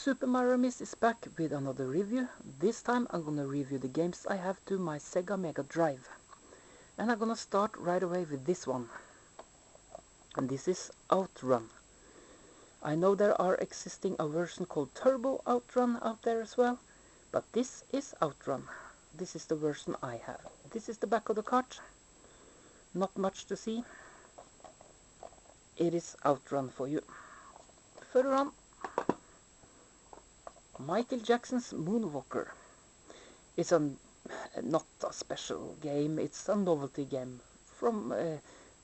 Super Mario Miss is back with another review. This time I'm gonna review the games I have to my Sega Mega Drive. And I'm gonna start right away with this one. And this is Outrun. I know there are existing a version called Turbo Outrun out there as well, but this is Outrun. This is the version I have. This is the back of the cart. Not much to see. It is Outrun for you. Further on, Michael Jackson's Moonwalker. It's not a special game, it's a novelty game from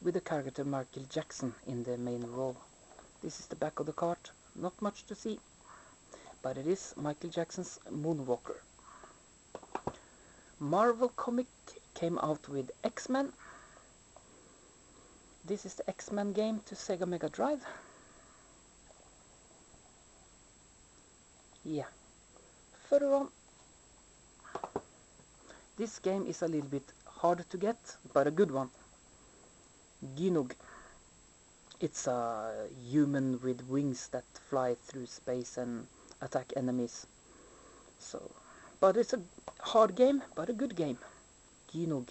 with the character Michael Jackson in the main role. This is the back of the cart, not much to see, but it is Michael Jackson's Moonwalker. Marvel Comic came out with X-Men. This is the X-Men game to Sega Mega Drive. Yeah. Further on, this game is a little bit hard to get, but a good one. Ginog. It's a human with wings that fly through space and attack enemies. But it's a hard game, but a good game. Ginog.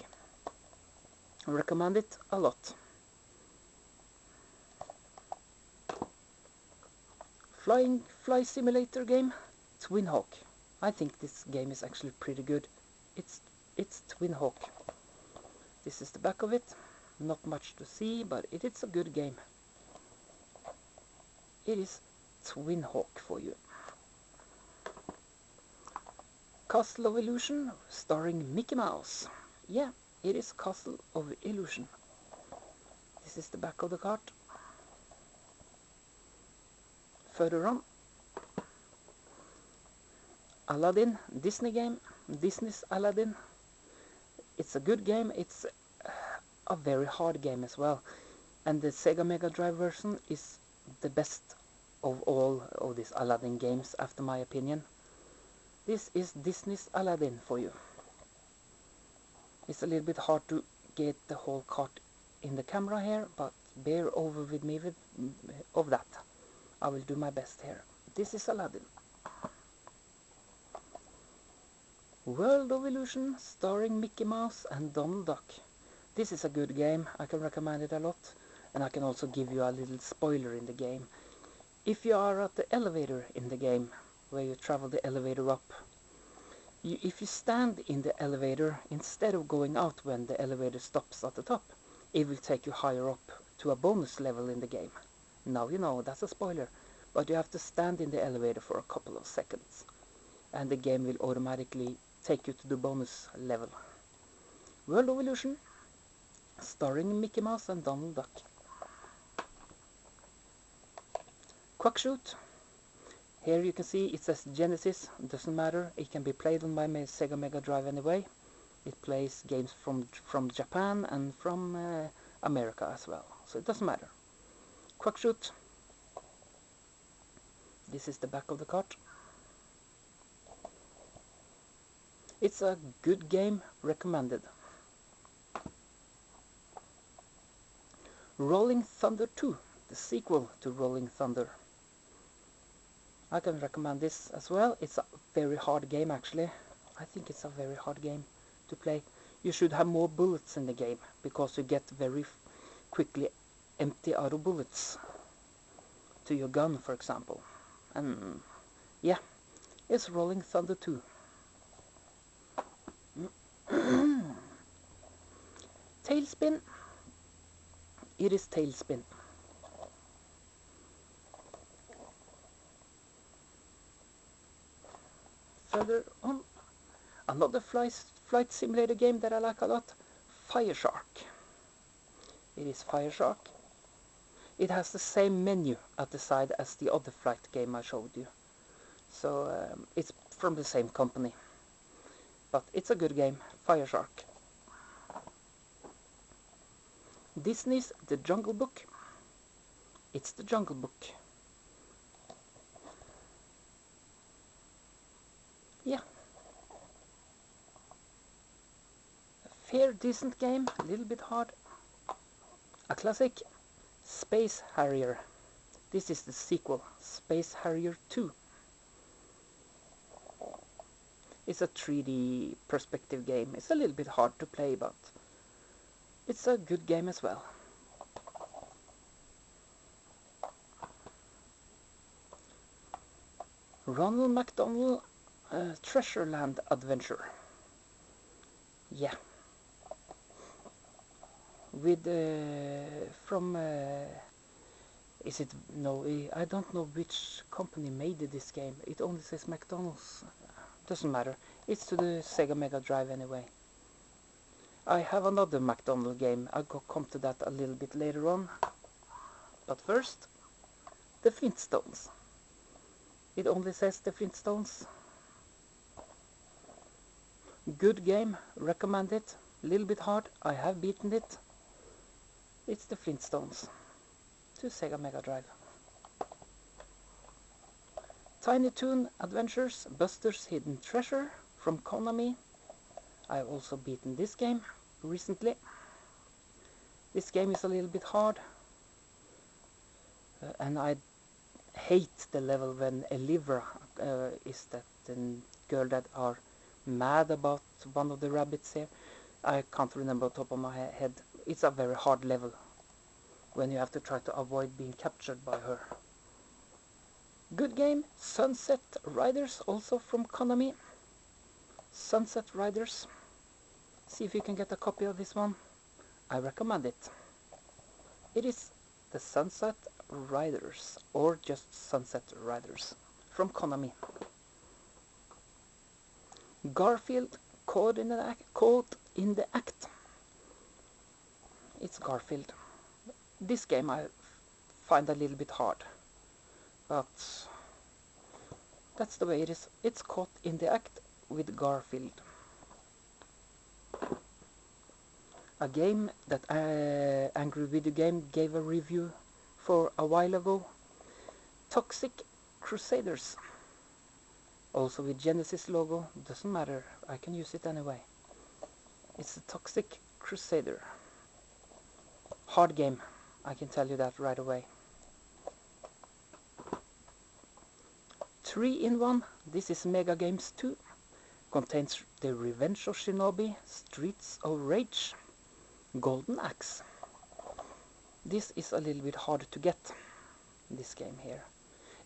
I recommend it a lot. Fly simulator game, Twin Hawk. I think this game is actually pretty good. It's Twin Hawk. This is the back of it. Not much to see, but it is a good game. It is Twin Hawk for you. Castle of Illusion, starring Mickey Mouse. Yeah, it is Castle of Illusion. This is the back of the cart. Further on, Aladdin, Disney game, Disney's Aladdin. It's a good game, it's a very hard game as well. And the Sega Mega Drive version is the best of all of these Aladdin games, after my opinion. This is Disney's Aladdin for you. It's a little bit hard to get the whole cart in the camera here, but bear over with me of that. I will do my best here. This is Aladdin. World of Illusion, starring Mickey Mouse and Donald Duck. This is a good game. I can recommend it a lot. And I can also give you a little spoiler in the game. If you are at the elevator in the game, where you travel the elevator up, if you stand in the elevator, instead of going out when the elevator stops at the top, it will take you higher up to a bonus level in the game. Now you know, that's a spoiler, but you have to stand in the elevator for a couple of seconds, and the game will automatically take you to the bonus level. World of Illusion, starring Mickey Mouse and Donald Duck. Quackshoot. Here you can see it says Genesis, doesn't matter, it can be played on my Sega Mega Drive anyway. It plays games from Japan and from America as well, so it doesn't matter. Quackshoot. This is the back of the cart. It's a good game, recommended. Rolling Thunder 2, the sequel to Rolling Thunder. I can recommend this as well. It's a very hard game actually. I think it's a very hard game to play. You should have more bullets in the game, because you get very quickly empty out of bullets to your gun, for example. And yeah, it's Rolling Thunder 2. Tailspin. It is Tailspin. Further on, another flight simulator game that I like a lot, Fire Shark. It is Fire Shark. It has the same menu at the side as the other flight game I showed you. So it's from the same company. But it's a good game, Fire Shark. Disney's The Jungle Book. It's The Jungle Book. Yeah. A fair, decent game, a little bit hard. A classic, Space Harrier. This is the sequel, Space Harrier 2. It's a 3D perspective game. It's a little bit hard to play, but it's a good game as well. Ronald McDonald Treasure Land Adventure. Yeah. With from is it no? I don't know which company made this game. It only says McDonald's. Doesn't matter. It's to the Sega Mega Drive anyway. I have another McDonald game. I'll come to that a little bit later on. But first, the Flintstones. It only says the Flintstones. Good game. Recommend it. A little bit hard. I have beaten it. It's the Flintstones to Sega Mega Drive. Tiny Toon Adventures Buster's Hidden Treasure from Konami. I've also beaten this game recently. This game is a little bit hard. And I hate the level when Elivra is that girl that are mad about one of the rabbits here. I can't remember on top of my head. It's a very hard level when you have to try to avoid being captured by her. Good game. Sunset Riders, also from Konami. Sunset Riders. See if you can get a copy of this one. I recommend it. It is the Sunset Riders, or just Sunset Riders, from Konami. Garfield, Caught in the Act. It's Garfield. This game I find a little bit hard, but that's the way it is. It's Caught in the Act with Garfield. A game that Angry Video Game gave a review for a while ago. Toxic Crusaders. Also with Genesis logo. Doesn't matter. I can use it anyway. It's a Toxic Crusader. Hard game. I can tell you that right away. 3-in-1. This is Mega Games 2. Contains The Revenge of Shinobi, Streets of Rage, Golden Axe. This is a little bit hard to get, this game here.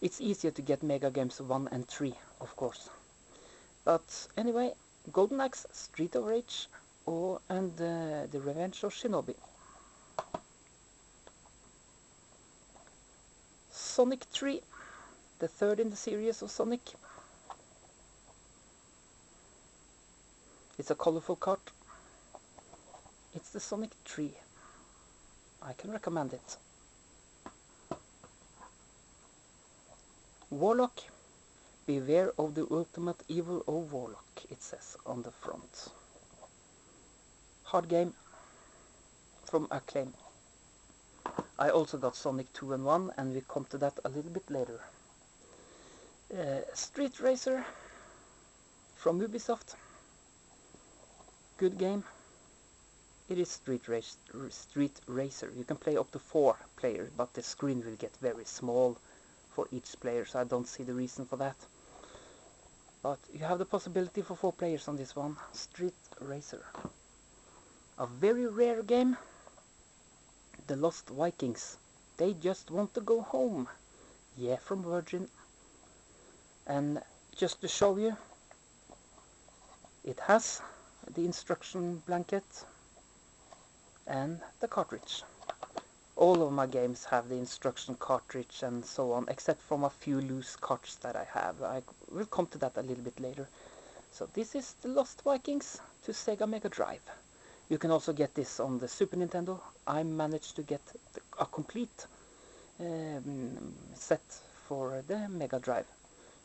It's easier to get Mega Games 1 and 3, of course. But anyway, Golden Axe, Street of Rage, and The Revenge of Shinobi. Sonic 3, the third in the series of Sonic. It's a colorful card. It's the Sonic 3. I can recommend it. Warlock. Beware of the ultimate evil of Warlock, it says on the front. Hard game from Acclaim. I also got Sonic 2 and 1, and we come to that a little bit later. Street Racer from Ubisoft. Good game. It is Street Racer. You can play up to 4 players, but the screen will get very small for each player, so I don't see the reason for that. But you have the possibility for 4 players on this one. Street Racer. A very rare game. The Lost Vikings. They just want to go home. Yeah, from Virgin. And just to show you, it has the instruction blanket and the cartridge. All of my games have the instruction cartridge and so on, except from a few loose cards that I have. I will come to that a little bit later. So this is the Lost Vikings to Sega Mega Drive. You can also get this on the Super Nintendo. I managed to get a complete set for the Mega Drive.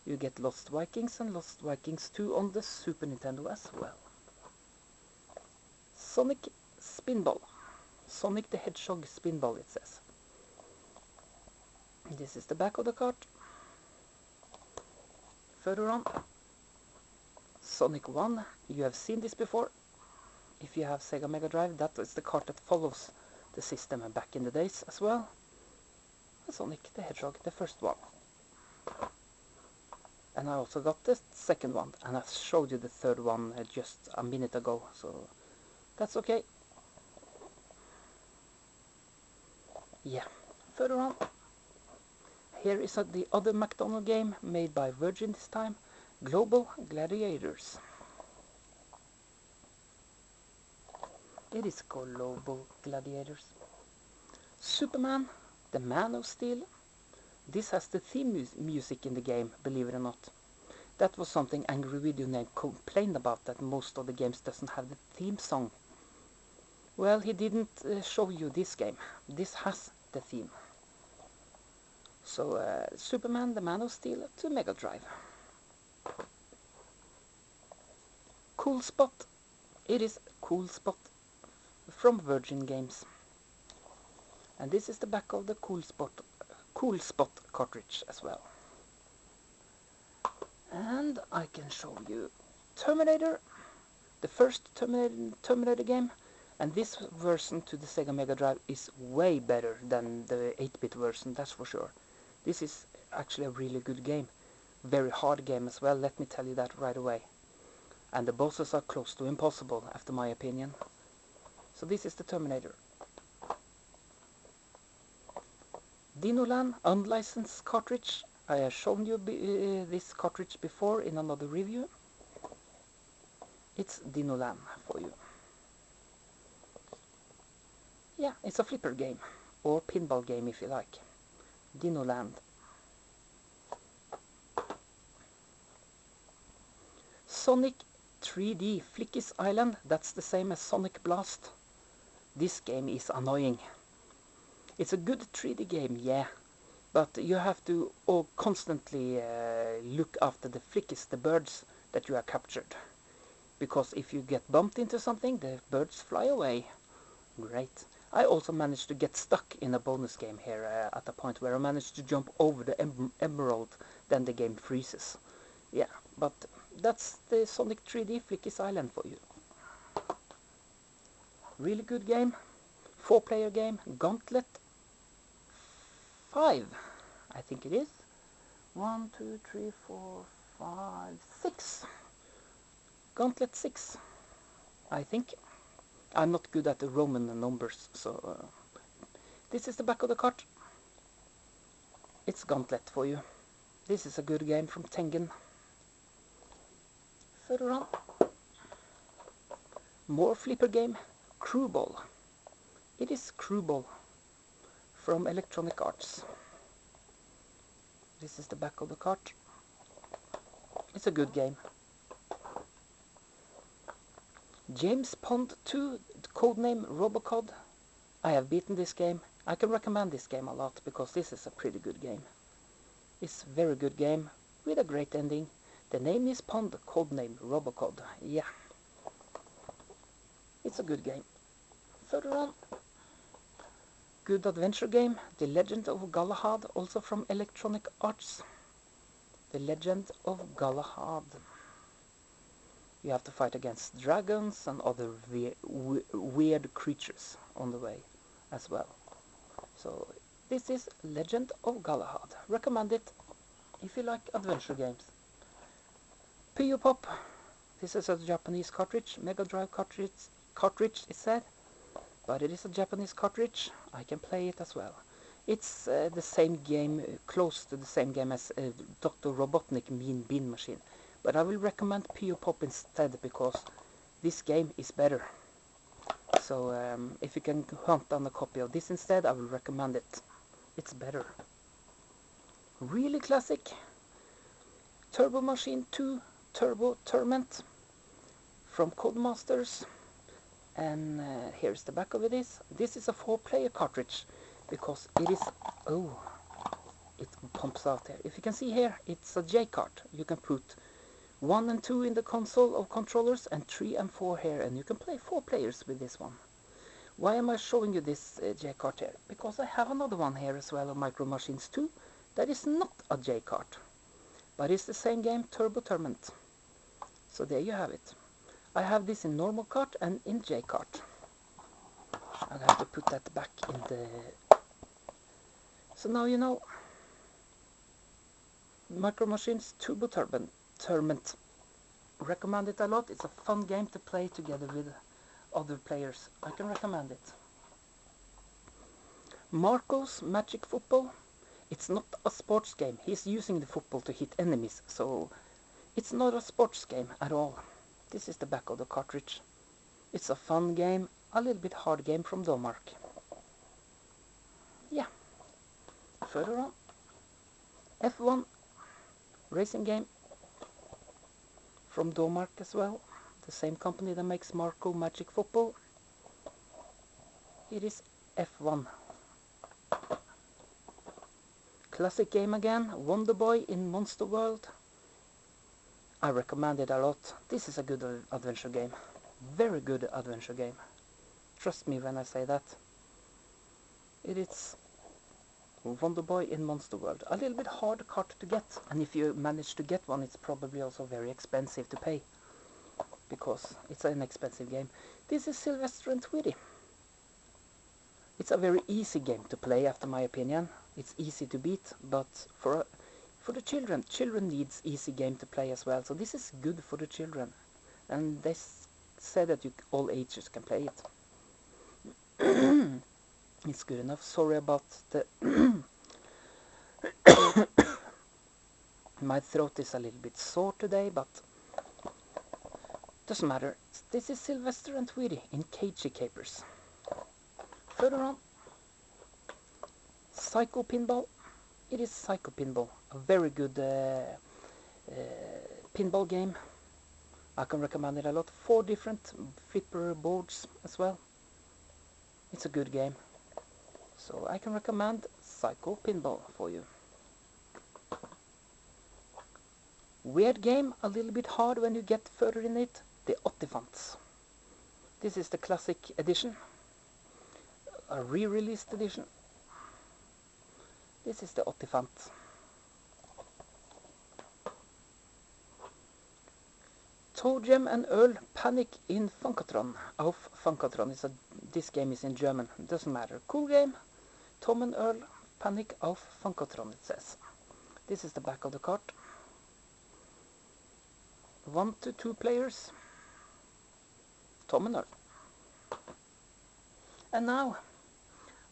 You get Lost Vikings and Lost Vikings 2 on the Super Nintendo as well. Sonic Spinball. Sonic the Hedgehog Spinball, it says. This is the back of the card. Further on, Sonic 1. You have seen this before. If you have Sega Mega Drive, that is the card that follows the system back in the days as well. Sonic the Hedgehog, the first one. And I also got the second one, and I showed you the third one just a minute ago, so that's okay. Yeah, further on. Here is the other McDonald's game made by Virgin this time, Global Gladiators. It is Global Gladiators. Superman, the Man of Steel. This has the theme music in the game, believe it or not. That was something Angry Video Name complained about, that most of the games doesn't have the theme song. Well, he didn't show you this game. This has the theme. So, Superman, the Man of Steel to Mega Drive. Cool Spot. It is Cool Spot from Virgin Games. And this is the back of the Cool Spot cartridge as well. And I can show you Terminator, the first Terminator game, and this version to the Sega Mega Drive is way better than the 8-bit version, that's for sure. This is actually a really good game, very hard game as well, let me tell you that right away. And the bosses are close to impossible, after my opinion. So this is the Terminator. Dinoland unlicensed cartridge. I have shown you this cartridge before in another review. It's Dinoland for you. Yeah, it's a flipper game, or pinball game if you like. Dinoland. Sonic 3D Flicky's Island, that's the same as Sonic Blast. This game is annoying. It's a good 3D game, yeah, but you have to constantly look after the flickies, the birds that you have captured. Because if you get bumped into something, the birds fly away. Great. I also managed to get stuck in a bonus game here at a point where I managed to jump over the emerald, then the game freezes. Yeah, but that's the Sonic 3D Flicky's Island for you. Really good game. 4-player game. Gauntlet 5, I think it is. 1, 2, 3, 4, 5, 6. Gauntlet 6, I think. I'm not good at the Roman numbers, so this is the back of the cart. It's Gauntlet for you. This is a good game from Tengen. Further on, more flipper game, Crew Ball. It is Crew Ball from Electronic Arts. This is the back of the cart. It's a good game. James Pond 2, codename Robocod. I have beaten this game. I can recommend this game a lot because this is a pretty good game. It's a very good game with a great ending. The name is Pond, codename Robocod. Yeah. It's a good game. Further on, good adventure game, The Legend of Galahad, also from Electronic Arts. The Legend of Galahad. You have to fight against dragons and other weird creatures on the way as well. So this is Legend of Galahad. Recommend it if you like adventure games. Puyo Pop. This is a Japanese cartridge, Mega Drive cartridge it said, but it is a Japanese cartridge. I can play it as well. It's the same game, close to the same game as Dr. Robotnik Mean Bean Machine. But I will recommend Puyo Pop instead because this game is better. So if you can hunt down a copy of this instead, I will recommend it. It's better. Really classic. Turbo Machine 2 Turbo Tournament from Codemasters. And here's the back of it. This is a 4-player cartridge because it is... Oh, it pumps out there. If you can see here, it's a J-cart. You can put 1 and 2 in the console of controllers and 3 and 4 here, and you can play 4 players with this one. Why am I showing you this J-cart here? Because I have another one here as well of Micro Machines 2 that is not a J-cart, but it's the same game, Turbo Tournament. So there you have it. I have this in normal cart and in J-cart. I'll have to put that back in the... So now you know. Micro Machines Turbo Tournament. Recommend it a lot. It's a fun game to play together with other players. I can recommend it. Marco's Magic Football. It's not a sports game. He's using the football to hit enemies, so it's not a sports game at all. This is the back of the cartridge. It's a fun game, a little bit hard game from Denmark. Yeah. Further on. F1 racing game from Denmark as well. The same company that makes Marco Magic Football. It is F1. Classic game again, Wonder Boy in Monster World. I recommend it a lot. This is a good adventure game. Very good adventure game. Trust me when I say that. It is Wonder Boy in Monster World. A little bit hard card to get, and if you manage to get one, it's probably also very expensive to pay, because it's an expensive game. This is Sylvester and Tweety. It's a very easy game to play, after my opinion. It's easy to beat, but for the children needs easy game to play as well. So this is good for the children, and they say that all ages can play it. It's good enough. Sorry about the my throat is a little bit sore today, but doesn't matter. This is Sylvester and Tweety in Cagey Capers. Further on, Psycho Pinball. It is Psycho Pinball, a very good pinball game. I can recommend it a lot. 4 different flipper boards as well. It's a good game. So I can recommend Psycho Pinball for you. Weird game, a little bit hard when you get further in it. The Ottifants. This is the classic edition. A re-released edition. This is the Ottifant. Toe Jam and Earl Panic in Funkatron. Auf Funkatron. This game is in German. It doesn't matter. Cool game. Tom and Earl Panic auf Funkatron, it says. This is the back of the card. 1 to 2 players. Tom and Earl. And now,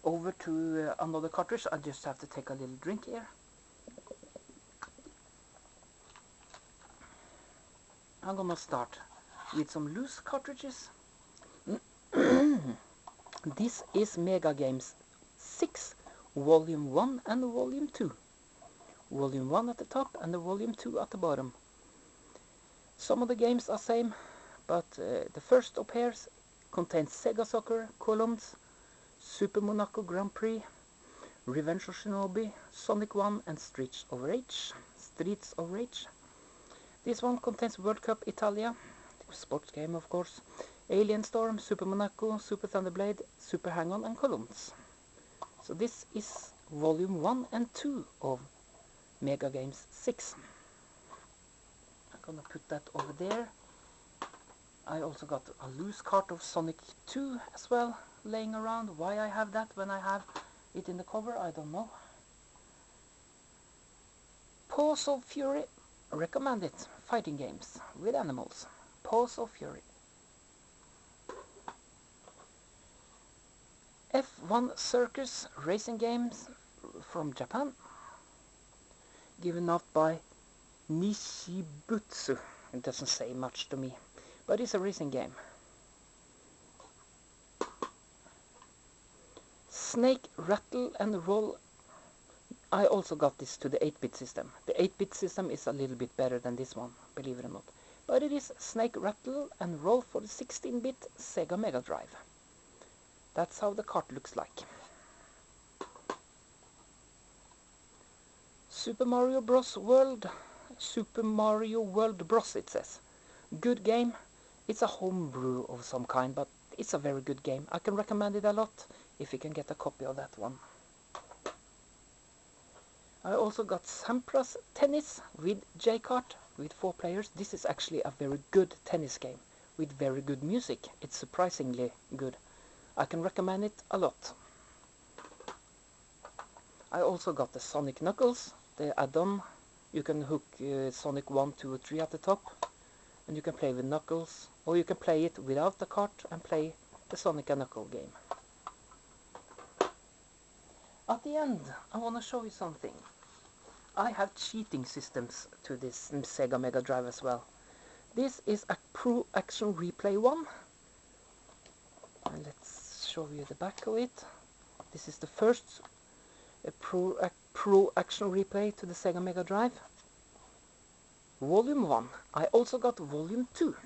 over to another cartridge. I just have to take a little drink here. I'm gonna start with some loose cartridges. This is Mega Games 6, Volume 1 and Volume 2. Volume 1 at the top and the Volume 2 at the bottom. Some of the games are same, but the first up here contains Sega Soccer, Columns, Super Monaco Grand Prix, Revenge of Shinobi, Sonic 1 and Streets of Rage. This one contains World Cup Italia, sports game of course, Alien Storm, Super Monaco, Super Thunderblade, Super Hang-On and Columns. So this is Volume 1 and 2 of Mega Games 6. I'm gonna put that over there. I also got a loose card of Sonic 2 as well laying around. Why I have that when I have it in the cover, I don't know. Paws of Fury. Recommend it. Fighting games with animals. Paws of Fury. F1 Circus racing games from Japan. Given out by Nishibutsu. It doesn't say much to me, but it's a racing game. Snake, Rattle and Roll. I also got this to the 8-bit system. The 8-bit system is a little bit better than this one, believe it or not. But it is Snake, Rattle and Roll for the 16-bit Sega Mega Drive. That's how the cart looks like. Super Mario Bros. World. Super Mario World Bros. It says. Good game. It's a homebrew of some kind, but it's a very good game. I can recommend it a lot if you can get a copy of that one. I also got Sampra's Tennis with J-Kart with 4 players. This is actually a very good tennis game with very good music. It's surprisingly good. I can recommend it a lot. I also got the Sonic Knuckles, the add-on You can hook Sonic 1, 2 or 3 at the top, and you can play with Knuckles, or you can play it without the cart and play the Sonic and Knuckle game. At the end, I want to show you something. I have cheating systems to this Sega Mega Drive as well. This is a Pro Action Replay one. And let's show you the back of it. This is the first Pro Action Replay to the Sega Mega Drive. Volume 1. I also got Volume 2.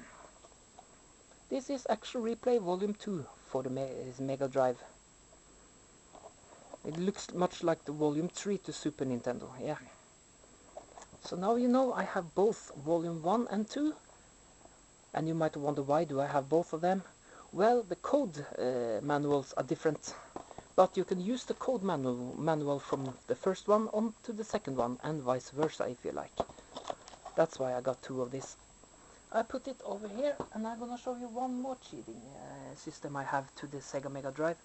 This is Action Replay Volume 2 for the Mega Drive. It looks much like the Volume 3 to Super Nintendo, yeah. So now you know I have both Volume 1 and 2. And you might wonder, why do I have both of them? Well, the code manuals are different. But you can use the code manual from the first one on to the second one, and vice versa if you like. That's why I got 2 of this. I put it over here, and I'm gonna show you one more cheating system I have to the Sega Mega Drive.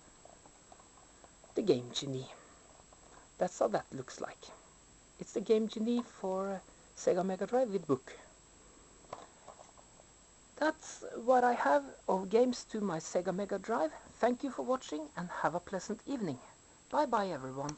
The Game Genie. That's how that looks like. It's the Game Genie for Sega Mega Drive with book. That's what I have of games to my Sega Mega Drive. Thank you for watching and have a pleasant evening. Bye bye everyone.